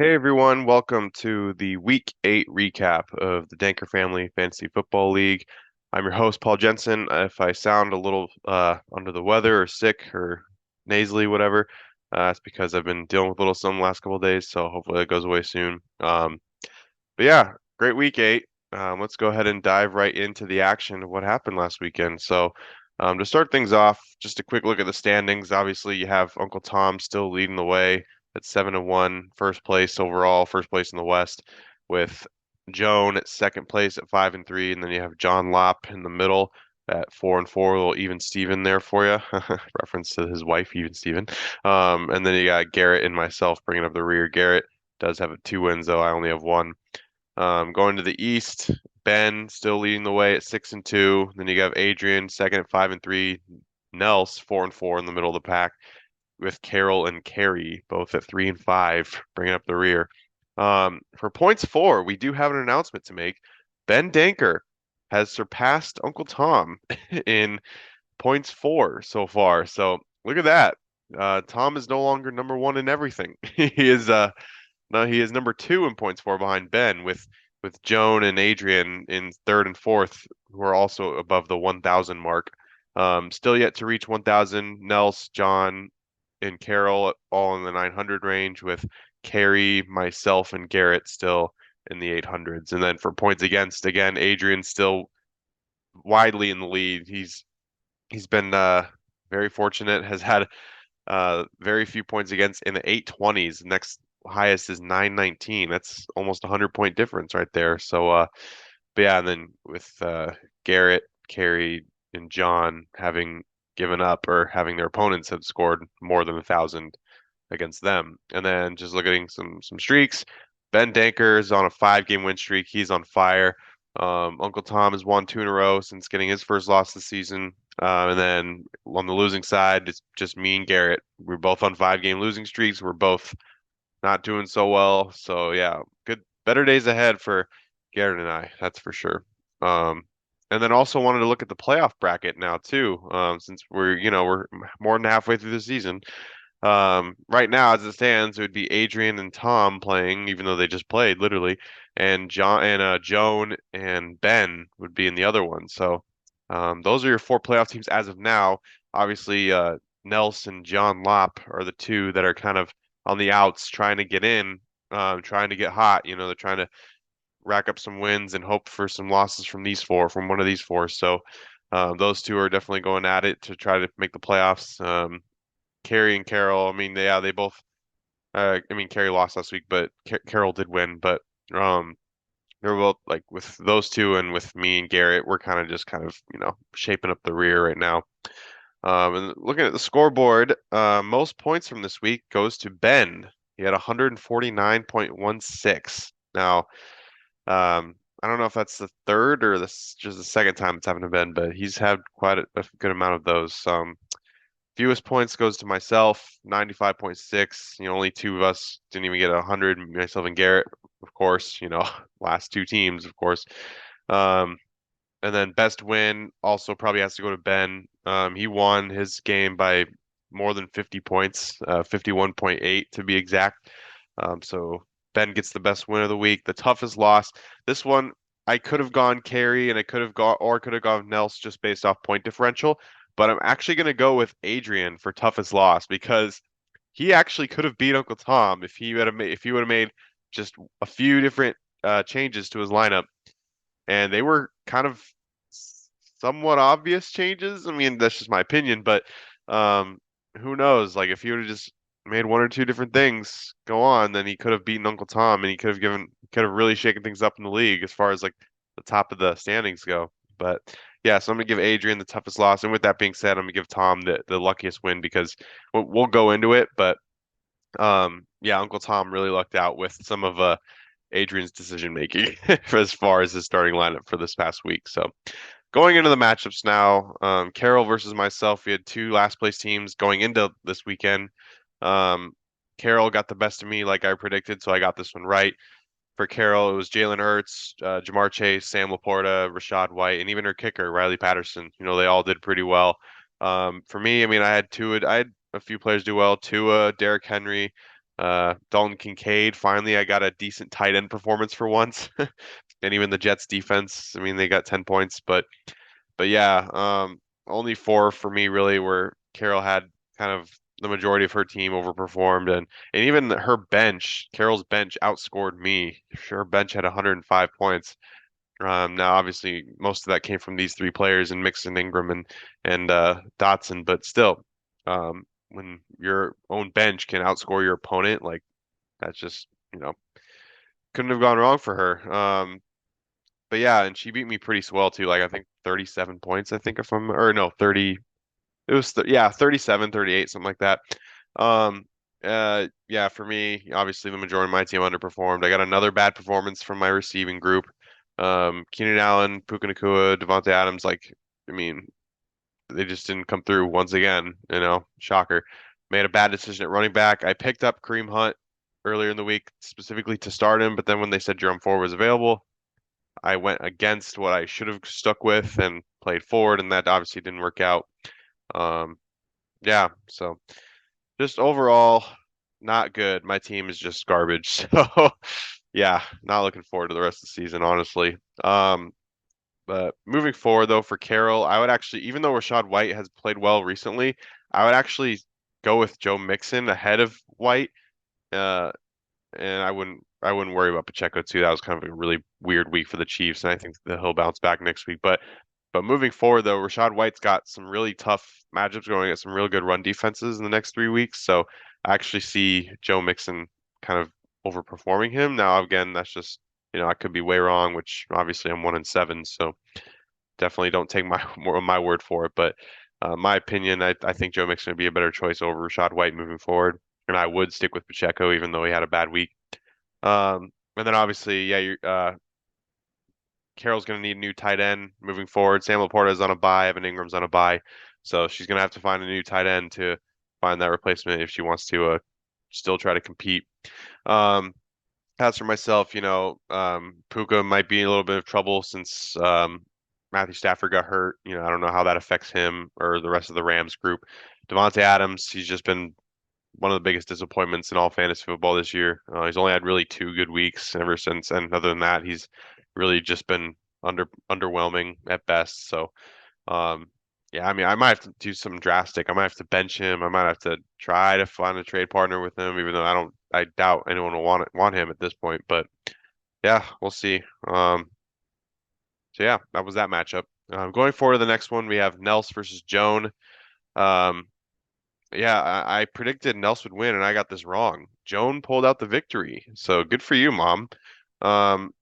Hey everyone, welcome to the Week 8 recap of the Danker Family Fantasy Football League. I'm your host, Paul Jensen. If I sound a little under the weather or sick or nasally, whatever, it's because I've been dealing with a little something the last couple of days, so hopefully it goes away soon. But yeah, great Week 8. Let's go ahead and dive right into the action of what happened last weekend. To start things off, just a quick look at the standings. Obviously, you have Uncle Tom still leading the way at 7-1, first place overall, first place in the West, with Joan at second place at 5-3, and then you have John Lopp in the middle at 4-4, a little even Steven there for you. Reference to his wife, even Steven. And then you got Garrett and myself bringing up the rear. Garrett does have 2 wins, though I only have one. Going to the East, Ben still leading the way at 6-2. Then you have Adrian second at 5-3. Nels 4-4 in the middle of the pack with Carol and Carey both at 3-5, bringing up the rear. For points four, we do have an announcement to make. Ben Danker has surpassed Uncle Tom in points four so far. So look at that. Tom is no longer number one in everything. He is no, he is number two in points for behind Ben with Joan and Adrian in third and fourth, who are also above the 1,000 mark. Still yet to reach 1,000. Nels, John, and Carol all in the 900 range, with Carrie, myself, and Garrett still in the 800s. And then for points against, again, Adrian still widely in the lead. He's been very fortunate. Has had very few points against in the 820s. Next highest is 919. That's almost a 100 point difference right there. But yeah, and then with Garrett, Carey, and John having given up or having their opponents have scored more than 1,000 against them. And then just looking at some streaks. Ben Danker is on a 5 game win streak. He's on fire. Uncle Tom has won 2 in a row since getting his first loss this season. And then on the losing side, it's just me and Garrett. We're both on 5 game losing streaks. We're both not doing so well. So yeah, better days ahead for Garrett and I, that's for sure. Um, and then also wanted to look at the playoff bracket now too, since we're more than halfway through the season. Right now, as it stands, it would be Adrian and Tom playing, even though they just played literally, and Joan and Ben would be in the other one. So, those are your four playoff teams as of now. Obviously, Nelson, John Lopp are the two that are kind of on the outs, trying to get in, trying to get hot. They're trying to rack up some wins and hope for some losses from one of these four. So, those two are definitely going at it to try to make the playoffs. Carrie and Carol, I mean, they both. I mean, Carrie lost last week, but Carol did win. But um, they're both like with those two and with me and Garrett, we're kind of shaping up the rear right now. And looking at the scoreboard, most points from this week goes to Ben. He had 149.16. Now, I don't know if that's the third or just the second time it's happened to Ben, but he's had quite a good amount of those. Fewest points goes to myself, 95.6. Only two of us didn't even get 100, myself and Garrett, of course, last two teams, of course. Um, and then best win also probably has to go to Ben. He won his game by more than 50 points, 51.8 to be exact. So Ben gets the best win of the week. The toughest loss. This one, I could have gone Carey and I could have gone Nels just based off point differential, but I'm actually going to go with Adrian for toughest loss because he actually could have beat Uncle Tom if he would have made just a few different changes to his lineup, and they were kind of somewhat obvious changes. I mean, that's just my opinion, but um, who knows? Like, if he would have just made one or two different things go on, then he could have beaten Uncle Tom, and he could have really shaken things up in the league as far as like the top of the standings go. But yeah, so I'm gonna give Adrian the toughest loss, and with that being said, I'm gonna give Tom the luckiest win because we'll go into it, but yeah, Uncle Tom really lucked out with some of Adrian's decision making as far as his starting lineup for this past week. So going into the matchups now, Carol versus myself, we had two last place teams going into this weekend. Um, Carol got the best of me like I predicted, so I got this one right. For Carol, it was Jalen Hurts, Jamar Chase, Sam Laporta, Rashad White, and even her kicker, Riley Patterson. They all did pretty well. For me, I mean, I had a few players do well. Tua, Derrick Henry, Dalton Kincaid, finally, I got a decent tight end performance for once. And even the Jets defense, I mean, they got 10 points, but yeah, only four for me really where Carol had kind of the majority of her team overperformed and even her bench, Carol's bench outscored me. Her bench had 105 points. Now obviously most of that came from these three players and Mixon, Ingram and Dotson, but still, when your own bench can outscore your opponent, like that's just, couldn't have gone wrong for her. But yeah, and she beat me pretty swell too. Like I think 37 points, I think if I'm or no, 30. It was yeah, 37, 38, something like that. Um yeah, for me, obviously the majority of my team underperformed. I got another bad performance from my receiving group. Keenan Allen, Puka Nacua, Devontae Adams, like I mean, they just didn't come through once again, shocker. Made a bad decision at running back. I picked up Kareem Hunt earlier in the week specifically to start him, but then when they said Jerome Ford was available, I went against what I should have stuck with and played forward, and that obviously didn't work out. Um, yeah, so just overall, not good. My team is just garbage. So, yeah, not looking forward to the rest of the season, honestly. But moving forward, though, for Carroll, I would actually, even though Rashad White has played well recently, I would actually go with Joe Mixon ahead of White. Uh, and I wouldn't worry about Pacheco too. That was kind of a really weird week for the Chiefs, and I think that he'll bounce back next week. But moving forward though, Rashad White's got some really tough matchups going at some real good run defenses in the next 3 weeks. So I actually see Joe Mixon kind of overperforming him. Now again, that's just I could be way wrong, which obviously I'm 1-7, so definitely don't take my my word for it. But my opinion, I think Joe Mixon would be a better choice over Rashad White moving forward, and I would stick with Pacheco even though he had a bad week. And then obviously, yeah, Carroll's going to need a new tight end moving forward. Sam Laporta's on a bye. Evan Ingram's on a bye. So she's going to have to find a new tight end to find that replacement if she wants to still try to compete. Um, as for myself, Puka might be in a little bit of trouble since Matthew Stafford got hurt. I don't know how that affects him or the rest of the Rams group. Devontae Adams, he's just been one of the biggest disappointments in all fantasy football this year. He's only had really 2 good weeks ever since, and other than that, he's really just been underwhelming at best. So, um, yeah, I mean, I might have to do something drastic. I might have to bench him. I might have to try to find a trade partner with him, even though I doubt anyone will want him at this point. But yeah, we'll see. So yeah, that was that matchup. Going forward to the next one, we have Nels versus Joan. Um, yeah, I predicted Nels would win, and I got this wrong. Joan pulled out the victory, so good for you, Mom.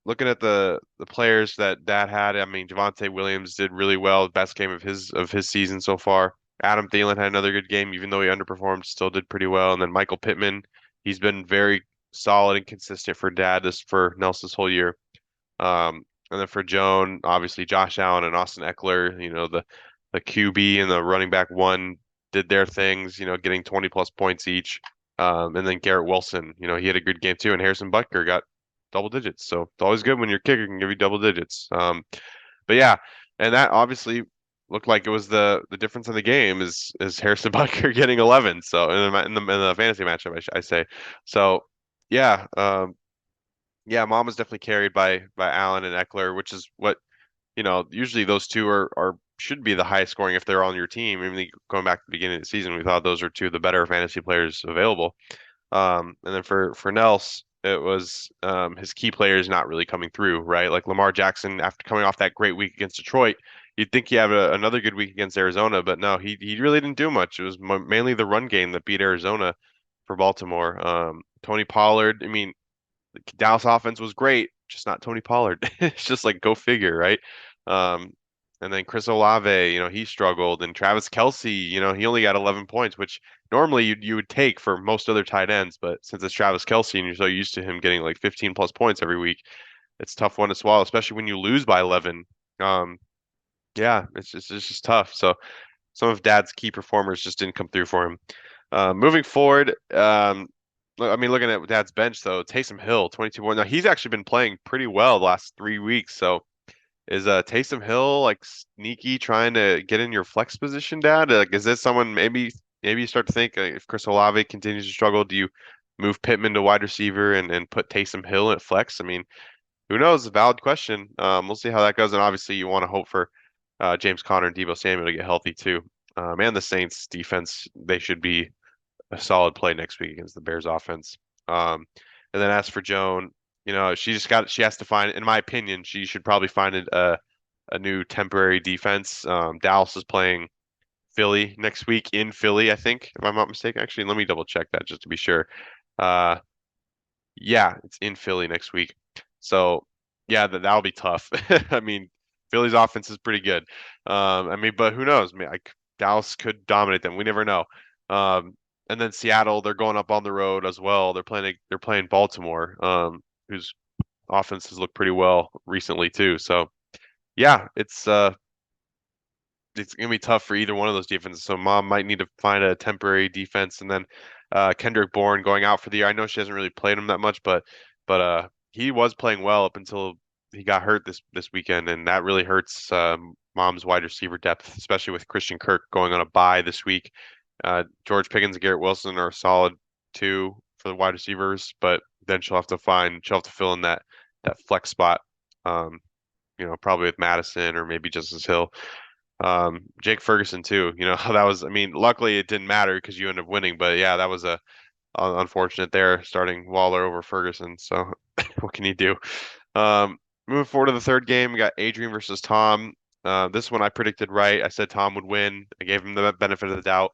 Looking at the players that Dad had, I mean, Javonte Williams did really well, best game of his season so far. Adam Thielen had another good game, even though he underperformed, still did pretty well. And then Michael Pittman, he's been very solid and consistent for Dad for Nelson's whole year. And then for Joan, obviously Josh Allen and Austin Eckler, the QB and the running back one did their things, getting 20 plus points each. And then Garrett Wilson, he had a good game too, and Harrison Butker got double digits. So it's always good when your kicker can give you double digits. But yeah, and that obviously looked like it was the difference in the game is Harrison Butker getting 11. So in the fantasy matchup, I say. So yeah, yeah, Mom was definitely carried by Allen and Eckler, which is what usually those two are should be the highest scoring if they're on your team. I mean, going back to the beginning of the season, we thought those are two of the better fantasy players available. And then for Nels, it was his key players not really coming through, right? Like Lamar Jackson, after coming off that great week against Detroit, you'd think he had another good week against Arizona, but no, he really didn't do much. It was mainly the run game that beat Arizona for Baltimore. Tony Pollard, I mean, the Dallas offense was great, just not Tony Pollard. It's just like go figure, right? Um, and then Chris Olave, he struggled, and Travis Kelce, he only got 11 points, which normally you would take for most other tight ends, but since it's Travis Kelce and you're so used to him getting like 15 plus points every week, it's a tough one to swallow, especially when you lose by 11. Um, yeah, it's just tough. So some of Dad's key performers just didn't come through for him. Moving forward, I mean, looking at Dad's bench though, Taysom Hill, 22 points. Now he's actually been playing pretty well the last 3 weeks. So is Taysom Hill like sneaky trying to get in your flex position, Dad? Like, is this someone maybe you start to think if Chris Olave continues to struggle, do you move Pittman to wide receiver and put Taysom Hill at flex? I mean, who knows? A valid question. We'll see how that goes. And obviously, you want to hope for James Conner and Deebo Samuel to get healthy too. And the Saints defense, they should be a solid play next week against the Bears offense. Um, and then as for Joan, she has to find, in my opinion, she should probably find a new temporary defense. Dallas is playing Philly next week in Philly, I think, if I'm not mistaken. Actually, let me double check that just to be sure. Uh, yeah, it's in Philly next week. So yeah, that'll be tough. I mean, Philly's offense is pretty good. I mean, but who knows? I mean, Dallas could dominate them. We never know. And then Seattle, they're going up on the road as well. They're playing Baltimore, whose offense has looked pretty well recently too. So yeah, it's gonna be tough for either one of those defenses. So Mom might need to find a temporary defense, and then Kendrick Bourne going out for the year. I know she hasn't really played him that much, but he was playing well up until he got hurt this weekend, and that really hurts Mom's wide receiver depth, especially with Christian Kirk going on a bye this week. George Pickens and Garrett Wilson are solid too for the wide receivers, but then she'll have to fill in that flex spot. Um, probably with Madison or maybe Justice Hill. Jake Ferguson too. That was. I mean, luckily it didn't matter because you ended up winning. But yeah, that was a unfortunate there, starting Waller over Ferguson. So what can you do? Um, Moving forward to the third game, we got Adrian versus Tom. This one I predicted right. I said Tom would win. I gave him the benefit of the doubt,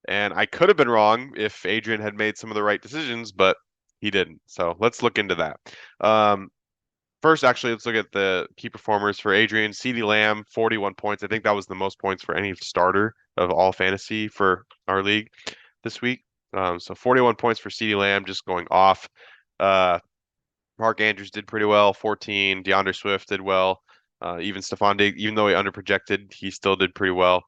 and I could have been wrong if Adrian had made some of the right decisions, but he didn't. So let's look into that. Um, First, actually, let's look at the key performers for Adrian. CeeDee Lamb, 41 points. I think that was the most points for any starter of all fantasy for our league this week. So 41 points for CeeDee Lamb, just going off. Uh, Mark Andrews did pretty well, 14. DeAndre Swift did well. Even Stephon Diggs, even though he underprojected, he still did pretty well.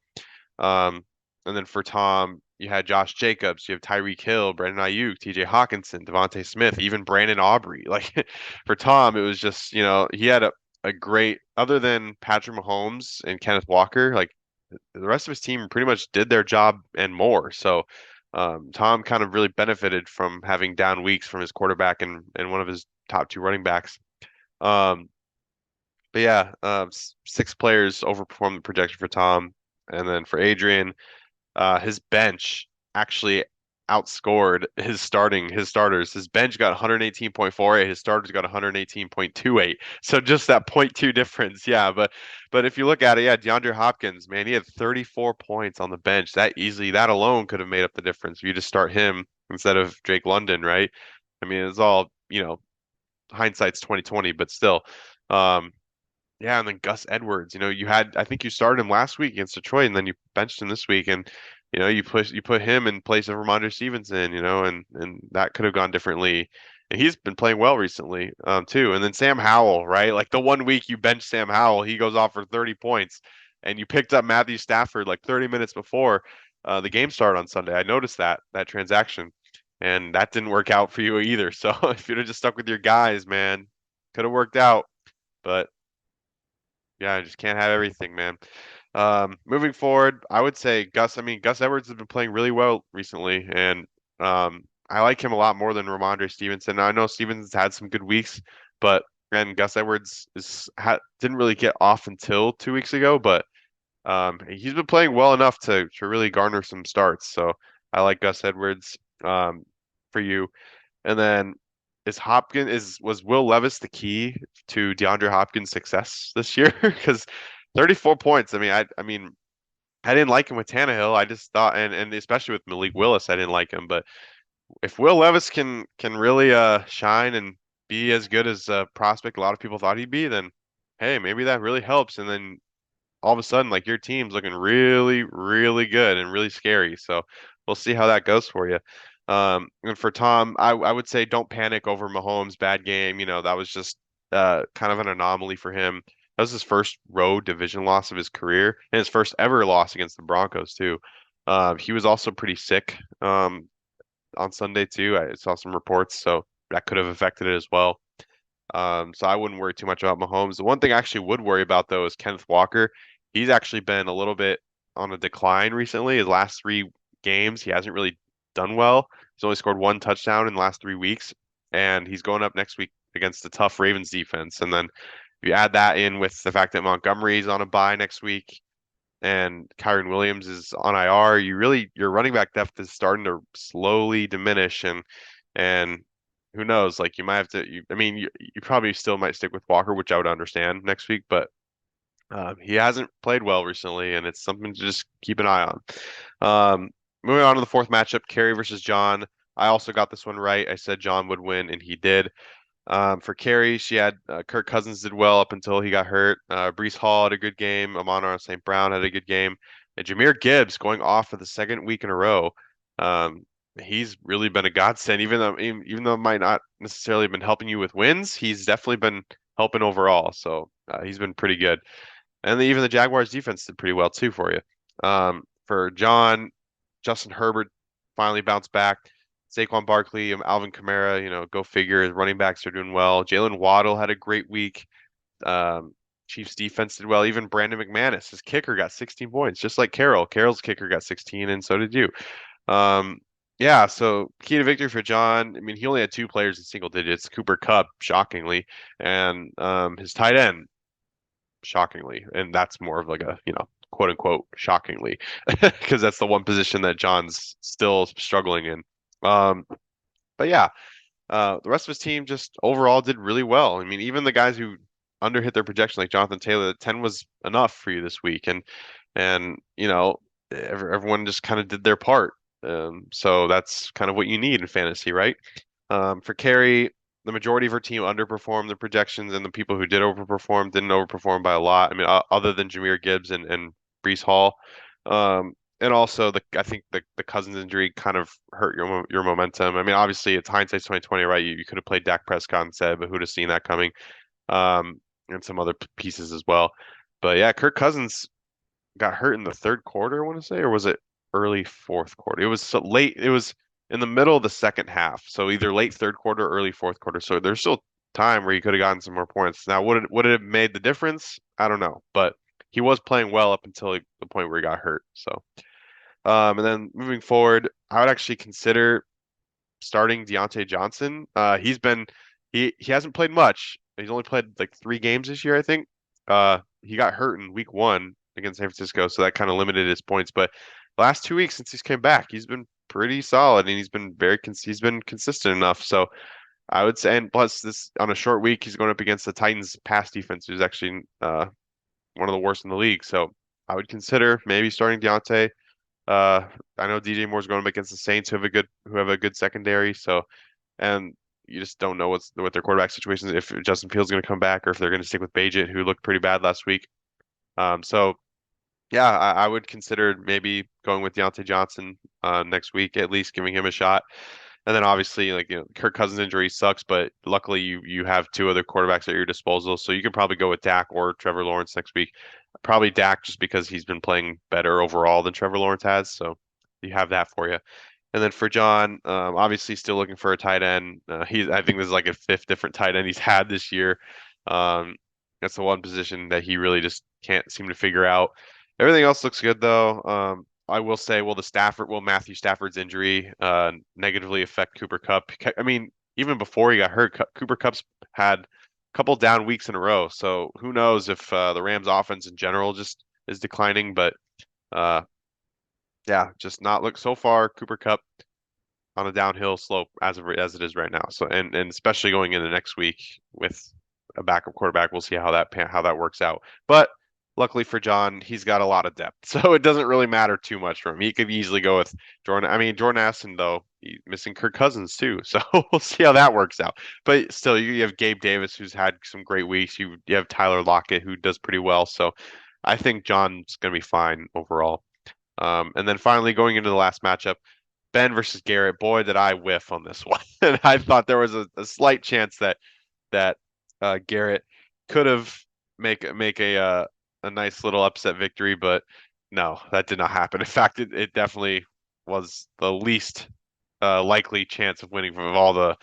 Um, and then for Tom, you had Josh Jacobs, you have Tyreek Hill, Brandon Ayuk, TJ Hawkinson, Devontae Smith, even Brandon Aubrey. Like for Tom, it was just, he had a great, other than Patrick Mahomes and Kenneth Walker, like the rest of his team pretty much did their job and more. So Tom kind of really benefited from having down weeks from his quarterback and one of his top two running backs. Um, but yeah, six players overperformed the projection for Tom. And then for Adrian, his bench actually outscored his starters. His bench got 118.48. His starters got 118.28. So just that point 0.2 difference. Yeah, but if you look at it, yeah, DeAndre Hopkins, man, he had 34 points on the bench. That alone could have made up the difference. If you just start him instead of Drake London, right? I mean, it's all, hindsight's 2020, but still. Um, yeah, and then Gus Edwards, I think you started him last week against Detroit, and then you benched him this week, and you put him in place of Ramondre Stevenson, and that could have gone differently. And he's been playing well recently, too. And then Sam Howell, right? Like the one week you bench Sam Howell, he goes off for 30 points, and you picked up Matthew Stafford like 30 minutes before the game started on Sunday. I noticed that transaction, and that didn't work out for you either. So if you'd have just stuck with your guys, man, could have worked out, but. Yeah, I just can't have everything, man. Moving forward, I would say Gus. I mean, Gus Edwards has been playing really well recently, and I like him a lot more than Ramondre Stevenson. Now, I know Stevenson's had some good weeks, but and Gus Edwards didn't really get off until 2 weeks ago, but he's been playing well enough to really garner some starts. So I like Gus Edwards for you. And then was Will Levis the key to DeAndre Hopkins' success this year? Because 34 points. I mean, I didn't like him with Tannehill. I just thought, and especially with Malik Willis, I didn't like him. But if Will Levis can really shine and be as good as a prospect a lot of people thought he'd be, then hey, maybe that really helps. And then all of a sudden, like your team's looking really, really good and really scary. So we'll see how that goes for you. And for Tom, I would say don't panic over Mahomes' bad game. That was just kind of an anomaly for him. That was his first road division loss of his career and his first ever loss against the Broncos too. He was also pretty sick on Sunday too. I saw some reports, so that could have affected it as well. So I wouldn't worry too much about Mahomes. The one thing I actually would worry about though is Kenneth Walker. He's actually been a little bit on a decline recently. His last three games, he hasn't really done well. He's only scored one touchdown in the last 3 weeks, and he's going up next week against the tough Ravens defense. And then if you add that in with the fact that Montgomery's on a bye next week and Kyron Williams is on IR, your running back depth is starting to slowly diminish, and who knows, like you might have to. I mean, you probably still might stick with Walker, which I would understand next week, but he hasn't played well recently, and it's something to just keep an eye on. Moving on to the fourth matchup, Kerry versus John. I also got this one right. I said John would win, and he did. For Carrie, she had Kirk Cousins did well up until he got hurt. Brees Hall had a good game. Amon-Ra St. Brown had a good game. And Jahmyr Gibbs going off for the second week in a row. Um, he's really been a godsend, even though it might not necessarily have been helping you with wins, he's definitely been helping overall. So he's been pretty good. And even the Jaguars defense did pretty well too for you. For John, Justin Herbert finally bounced back. Saquon Barkley, Alvin Kamara, go figure. His running backs are doing well. Jalen Waddle had a great week. Um, Chiefs defense did well. Even Brandon McManus, his kicker, got 16 points, just like Carroll. Carroll's kicker got 16, and so did you. Um, yeah, so key to victory for John. I mean, he only had two players in single digits, Cooper Kupp, shockingly, and his tight end, shockingly. And that's more of like a, quote unquote, shockingly, because that's the one position that John's still struggling in. Um, but yeah, the rest of his team just overall did really well. I mean, even the guys who underhit their projection, like Jonathan Taylor, 10 was enough for you this week, and everyone just kind of did their part. So that's kind of what you need in fantasy, right? For Carrie, the majority of her team underperformed the projections, and the people who did overperform didn't overperform by a lot. I mean, other than Jahmyr Gibbs and Brees Hall. And also I think the Cousins injury kind of hurt your momentum. I mean, obviously it's hindsight's 2020, right? You could have played Dak Prescott instead, but who'd have seen that coming? And some other pieces as well. But yeah, Kirk Cousins got hurt in the third quarter, I want to say, or was it early fourth quarter? It was so late. It was in the middle of the second half, so either late third quarter, early fourth quarter. So there's still time where he could have gotten some more points. Now, would it have made the difference? I don't know, but he was playing well up until the point where he got hurt. So. And then moving forward, I would actually consider starting Deontay Johnson. He hasn't played much. He's only played like 3 games this year, I think. He got hurt in week 1 against San Francisco, so that kind of limited his points. But last 2 weeks since he's came back, he's been pretty solid, and he's been consistent enough. So I would say, and plus this on a short week, he's going up against the Titans pass defense, who's actually one of the worst in the league. So I would consider maybe starting Deontay. I know DJ Moore's going up against the Saints who have a good secondary. So, and you just don't know what their quarterback situation is, if Justin Fields is going to come back or if they're going to stick with Bagent, who looked pretty bad last week. So yeah, I would consider maybe going with Deontay Johnson next week, at least giving him a shot. And then obviously, like, Kirk Cousins' injury sucks, but luckily you have two other quarterbacks at your disposal, so you could probably go with Dak or Trevor Lawrence next week. Probably Dak just because he's been playing better overall than Trevor Lawrence has, so you have that for you. And then for John, obviously still looking for a tight end. I think this is like a fifth different tight end he's had this year. Um, that's the one position that he really just can't seem to figure out. Everything else looks good though. I will say, will Matthew Stafford's injury negatively affect Cooper Kupp? I mean, even before he got hurt, Cooper Kupp's had a couple down weeks in a row. So who knows if the Rams offense in general just is declining, but uh, yeah, just not look so far. Cooper Kupp on a downhill slope as it is right now. So and especially going into next week with a backup quarterback, we'll see how that works out. But luckily for John, he's got a lot of depth, so it doesn't really matter too much for him. He could easily go with Jordan. I mean, Jordan Addison though, he's missing Kirk Cousins too, so we'll see how that works out. But still, you have Gabe Davis who's had some great weeks. You have Tyler Lockett who does pretty well. So I think John's going to be fine overall. And then finally going into the last matchup. Ben versus Garrett, boy, did I whiff on this one. And I thought there was a slight chance that Garrett could have make a nice little upset victory, but no, that did not happen. In fact, it definitely was the least likely chance of winning from all the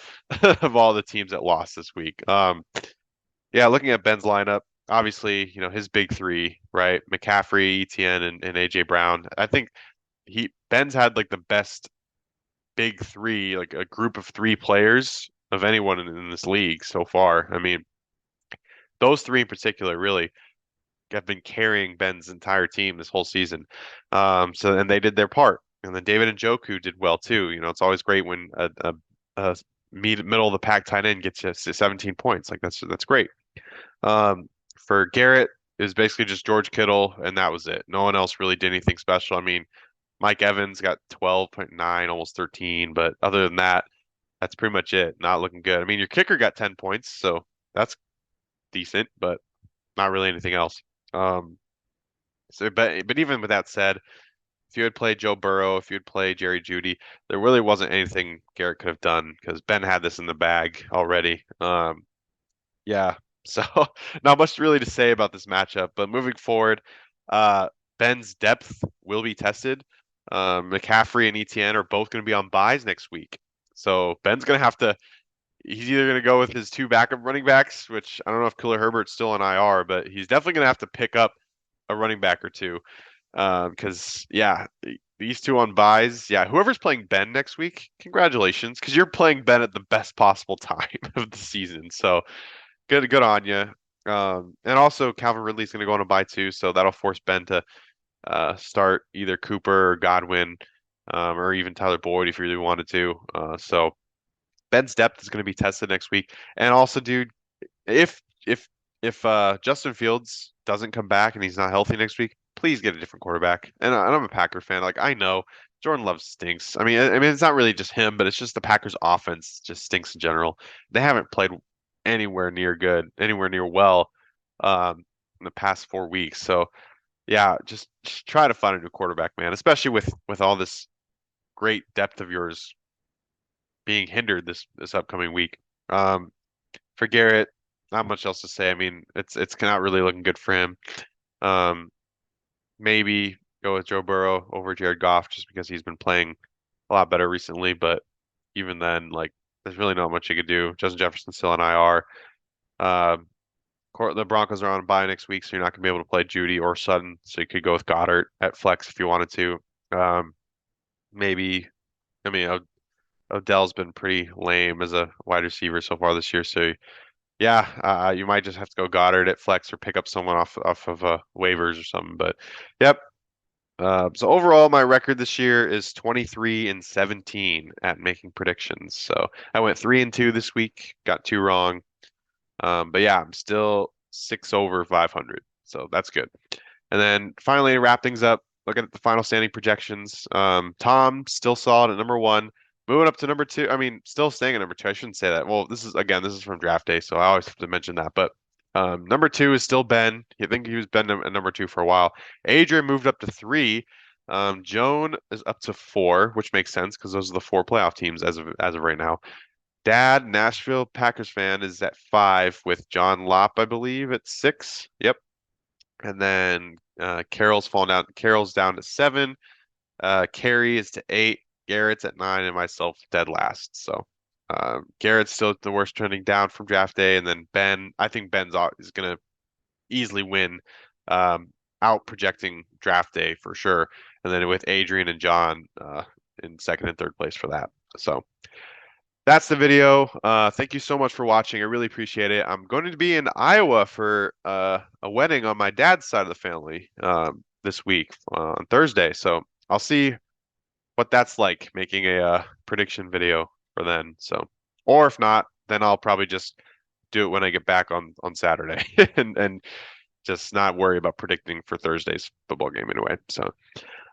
of all the teams that lost this week. Yeah, looking at Ben's lineup, obviously, his big three, right? McCaffrey, ETN, and AJ Brown. I think Ben's had like the best big three, like a group of three players of anyone in this league so far. I mean, those three in particular really have been carrying Ben's entire team this whole season. And they did their part. And then David and Njoku did well too. You know, it's always great when a middle of the pack tight end gets you 17 points. Like that's great. For Garrett, it was basically just George Kittle, and that was it. No one else really did anything special. I mean, Mike Evans got 12.9, almost 13, but other than that, that's pretty much it. Not looking good. I mean, your kicker got 10 points, so that's decent, but not really anything else. Um, but even with that said, if you had played Joe Burrow, if you had played Jerry Jeudy, there really wasn't anything Garrett could have done because Ben had this in the bag already. Yeah, so not much really to say about this matchup. But moving forward, uh, Ben's depth will be tested. McCaffrey and ETN are both going to be on buys next week, so Ben's going to have to. He's either going to go with his two backup running backs, which I don't know if Khalil Herbert's still on IR, but he's definitely going to have to pick up a running back or two. Because yeah, these two on buys, yeah, whoever's playing Ben next week, congratulations, because you're playing Ben at the best possible time of the season. So good on you. And also Calvin Ridley's going to go on a buy too, so that'll force Ben to start either Cooper or Godwin, or even Tyler Boyd if you really wanted to. So Ben's depth is going to be tested next week. And also, dude, if if if Justin Fields doesn't come back and he's not healthy next week, please get a different quarterback. And I'm a Packer fan. Like I know Jordan Love stinks. I mean it's not really just him, but it's just the Packers offense just stinks in general. They haven't played anywhere near good, anywhere near well in the past 4 weeks. So yeah, just try to find a new quarterback, man, especially with all this great depth of yours being hindered this upcoming week. Um, for Garrett, not much else to say. I mean, it's not really looking good for him. Um, maybe go with Joe Burrow over Jared Goff just because he's been playing a lot better recently. But even then, like, there's really not much you could do. Justin Jefferson's still on IR. Um, the Broncos are on a bye next week, so you're not gonna be able to play Judy or Sutton. So you could go with Goddard at flex if you wanted to. Maybe, I mean, Odell's been pretty lame as a wide receiver so far this year. So yeah, you might just have to go Goddard at flex or pick up someone off of waivers or something. But yep. So overall, my record this year is 23-17 at making predictions. So I went 3-2 this week, got two wrong. But yeah, I'm still 6 over 500, so that's good. And then finally, to wrap things up, looking at the final standing projections. Tom still solid at number one, moving up to number two. I mean, still staying at number two. I shouldn't say that. Well, this is from draft day, so I always have to mention that. But number two is still Ben. I think he was Ben at number two for a while. Adrian moved up to three. Joan is up to four, which makes sense because those are the four playoff teams as of right now. Dad, Nashville Packers fan, is at five with John Lopp, I believe, at six. Yep. And then Carol's fallen down. Carol's down to seven. Carrie is to eight. Garrett's at nine, and myself dead last. So Garrett's still the worst trending down from draft day, and then Ben. I think is gonna easily win, out projecting draft day for sure. And then with Adrian and John in second and third place for that. So that's the video. Thank you so much for watching. I really appreciate it. I'm going to be in Iowa for a wedding on my dad's side of the family this week on Thursday. So I'll see what that's like making a prediction video for then. So, or if not, then I'll probably just do it when I get back on Saturday and just not worry about predicting for Thursday's football game anyway. So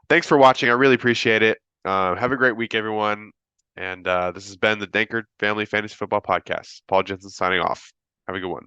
thanks for watching. I really appreciate it. Have a great week, everyone. And this has been the Dankert Family Fantasy Football Podcast. Paul Jensen signing off. Have a good one.